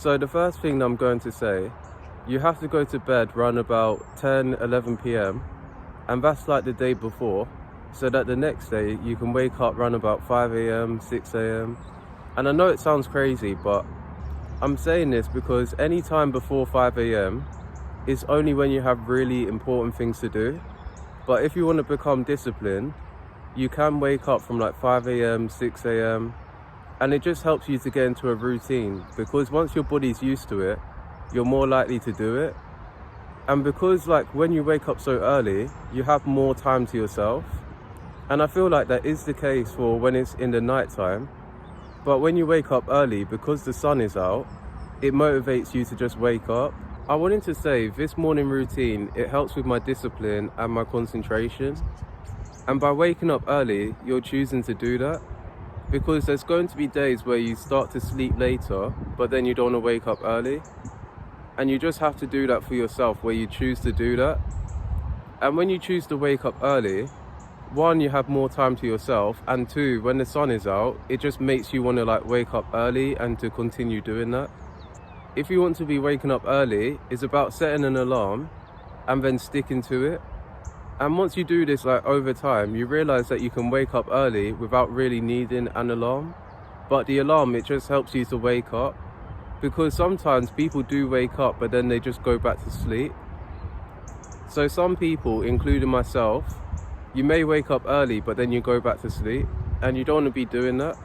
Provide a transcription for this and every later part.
So the first thing I'm going to say, you have to go to bed around about 10, 11 p.m. and that's like the day before, so that the next day you can wake up around about 5 a.m, 6 a.m. And I know it sounds crazy, but I'm saying this because any time before 5 a.m. is only when you have really important things to do. But if you want to become disciplined, you can wake up from like 5 a.m, 6 a.m. and it just helps you to get into a routine, because once your body's used to it, you're more likely to do it. And because like when you wake up so early, you have more time to yourself. And I feel like that is the case for when it's in the night time. But when you wake up early, because the sun is out, it motivates you to just wake up. I wanted to say this morning routine, it helps with my discipline and my concentration. And by waking up early, you're choosing to do that. Because there's going to be days where you start to sleep later, but then you don't want to wake up early. And you just have to do that for yourself, where you choose to do that. And when you choose to wake up early, one, you have more time to yourself, and two, when the sun is out, it just makes you want to like wake up early and to continue doing that. If you want to be waking up early, it's about setting an alarm and then sticking to it. And once you do this like over time, you realize that you can wake up early without really needing an alarm. But the alarm, it just helps you to wake up, because sometimes people do wake up but then they just go back to sleep. So some people, including myself, you may wake up early but then you go back to sleep, and you don't want to be doing that.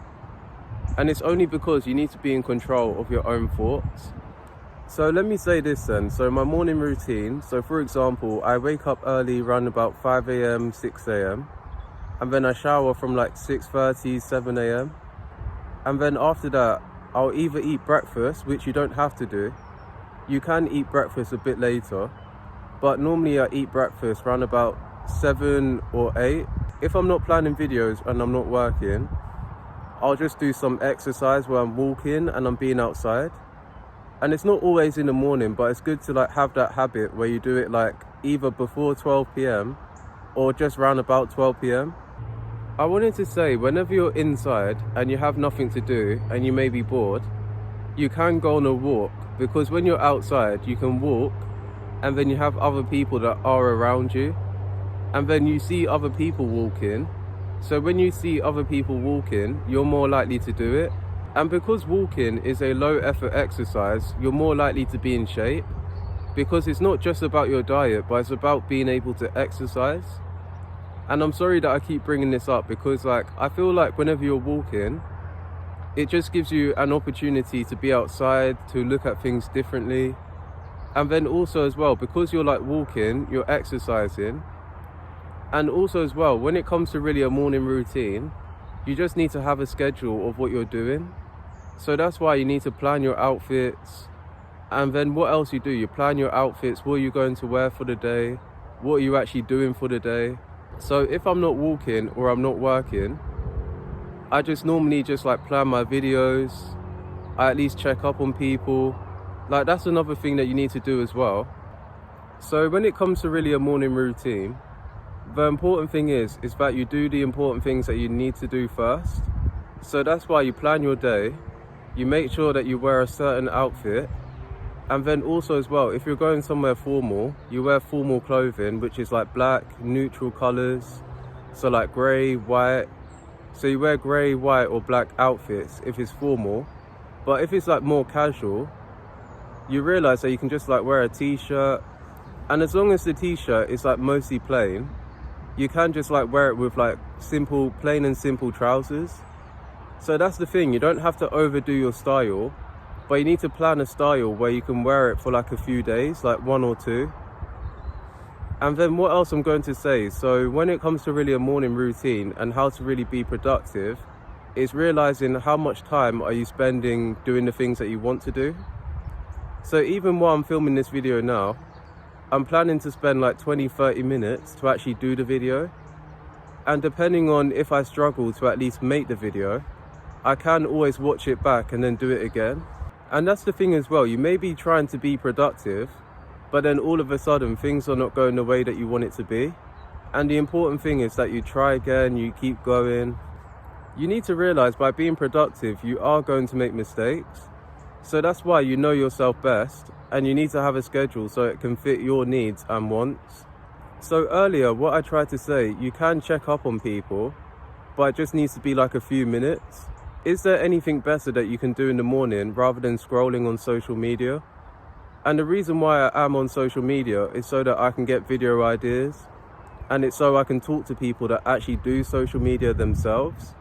And it's only because you need to be in control of your own thoughts. So let me say this then. So my morning routine, so for example, I wake up early around about 5 a.m, 6 a.m. and then I shower from like 6:30, 7 a.m. And then after that, I'll either eat breakfast, which you don't have to do. You can eat breakfast a bit later, but normally I eat breakfast around about 7 or 8. If I'm not planning videos and I'm not working, I'll just do some exercise where I'm walking and I'm being outside. And it's not always in the morning, but it's good to like have that habit where you do it like either before 12 p.m. or just round about 12 p.m. I wanted to say, whenever you're inside and you have nothing to do and you may be bored, you can go on a walk, because when you're outside you can walk and then you have other people that are around you, and then you see other people walking. So when you see other people walking, you're more likely to do it. And because walking is a low effort exercise, you're more likely to be in shape, because it's not just about your diet, but it's about being able to exercise. And I'm sorry that I keep bringing this up, because like I feel like whenever you're walking, it just gives you an opportunity to be outside, to look at things differently. And then also as well, because you're like walking, you're exercising. And also as well, when it comes to really a morning routine, you just need to have a schedule of what you're doing. So that's why you need to plan your outfits. And then what else you do? You plan your outfits, what are you going to wear for the day? What are you actually doing for the day? So if I'm not walking or I'm not working, I just normally just like plan my videos. I at least check up on people. Like that's another thing that you need to do as well. So when it comes to really a morning routine, the important thing is that you do the important things that you need to do first. So that's why you plan your day, you make sure that you wear a certain outfit, and then also as well, if you're going somewhere formal, you wear formal clothing, which is like black, neutral colors, so like grey, white. So you wear grey, white or black outfits if it's formal. But if it's like more casual, you realize that you can just like wear a t-shirt, and as long as the t-shirt is like mostly plain, you can just like wear it with like simple, plain and simple trousers. So that's the thing, you don't have to overdo your style, but you need to plan a style where you can wear it for like a few days, like 1 or 2. And then what else I'm going to say, so when it comes to really a morning routine and how to really be productive, is realizing how much time are you spending doing the things that you want to do. So even while I'm filming this video now, I'm planning to spend like 20-30 minutes to actually do the video. And depending on if I struggle to at least make the video, I can always watch it back and then do it again. And that's the thing as well, you may be trying to be productive, but then all of a sudden things are not going the way that you want it to be. And the important thing is that you try again, you keep going. You need to realize by being productive, you are going to make mistakes. So that's why you know yourself best, and you need to have a schedule so it can fit your needs and wants. So earlier, what I tried to say, you can check up on people, but it just needs to be like a few minutes. Is there anything better that you can do in the morning rather than scrolling on social media? And the reason why I am on social media is so that I can get video ideas, and it's so I can talk to people that actually do social media themselves.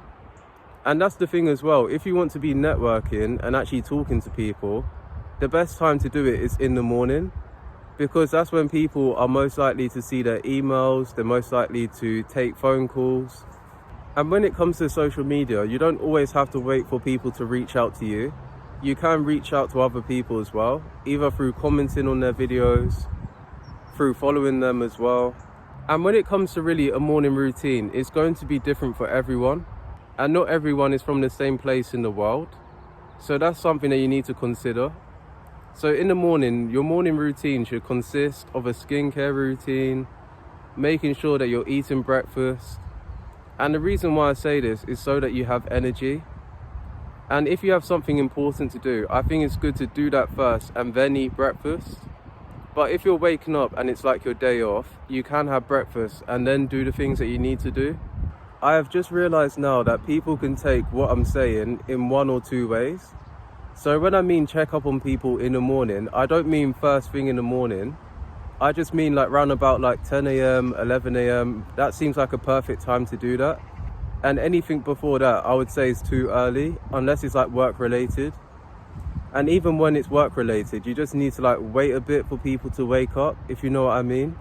And that's the thing as well, if you want to be networking and actually talking to people, the best time to do it is in the morning, because that's when people are most likely to see their emails, they're most likely to take phone calls. And when it comes to social media, you don't always have to wait for people to reach out to you. You can reach out to other people as well, either through commenting on their videos, through following them as well. And when it comes to really a morning routine, it's going to be different for everyone. And not everyone is from the same place in the world. So that's something that you need to consider. So in the morning, your morning routine should consist of a skincare routine, making sure that you're eating breakfast. And the reason why I say this is so that you have energy. And if you have something important to do, I think it's good to do that first and then eat breakfast. But if you're waking up and it's like your day off, you can have breakfast and then do the things that you need to do. I have just realized now that people can take what I'm saying in one or two ways. So when I mean check up on people in the morning, I don't mean first thing in the morning. I just mean like round about like 10 a.m, 11 a.m. That seems like a perfect time to do that. And anything before that, I would say is too early, unless it's like work related. And even when it's work related, you just need to like wait a bit for people to wake up, if you know what I mean.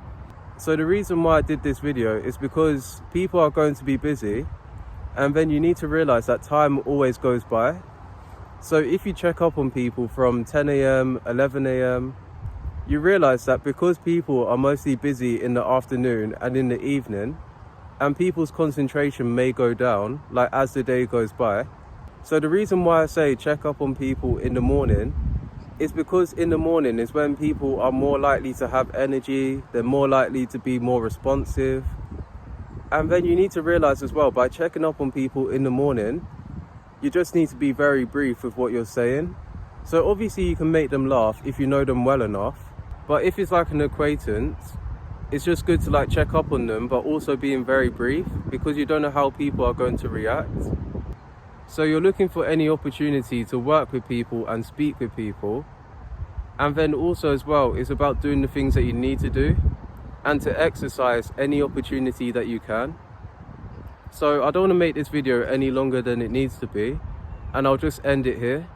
So the reason why I did this video is because people are going to be busy, and then you need to realize that time always goes by. So if you check up on people from 10 a.m, 11 a.m, you realize that because people are mostly busy in the afternoon and in the evening, and people's concentration may go down like as the day goes by. So the reason why I say check up on people in the morning is because in the morning is when people are more likely to have energy, they're more likely to be more responsive. And then you need to realize as well, by checking up on people in the morning, you just need to be very brief with what you're saying. So obviously you can make them laugh if you know them well enough, but if it's like an acquaintance, it's just good to like check up on them, but also being very brief, because you don't know how people are going to react. So you're looking for any opportunity to work with people and speak with people. And then also as well, it's about doing the things that you need to do and to exercise any opportunity that you can. So I don't want to make this video any longer than it needs to be, and I'll just end it here.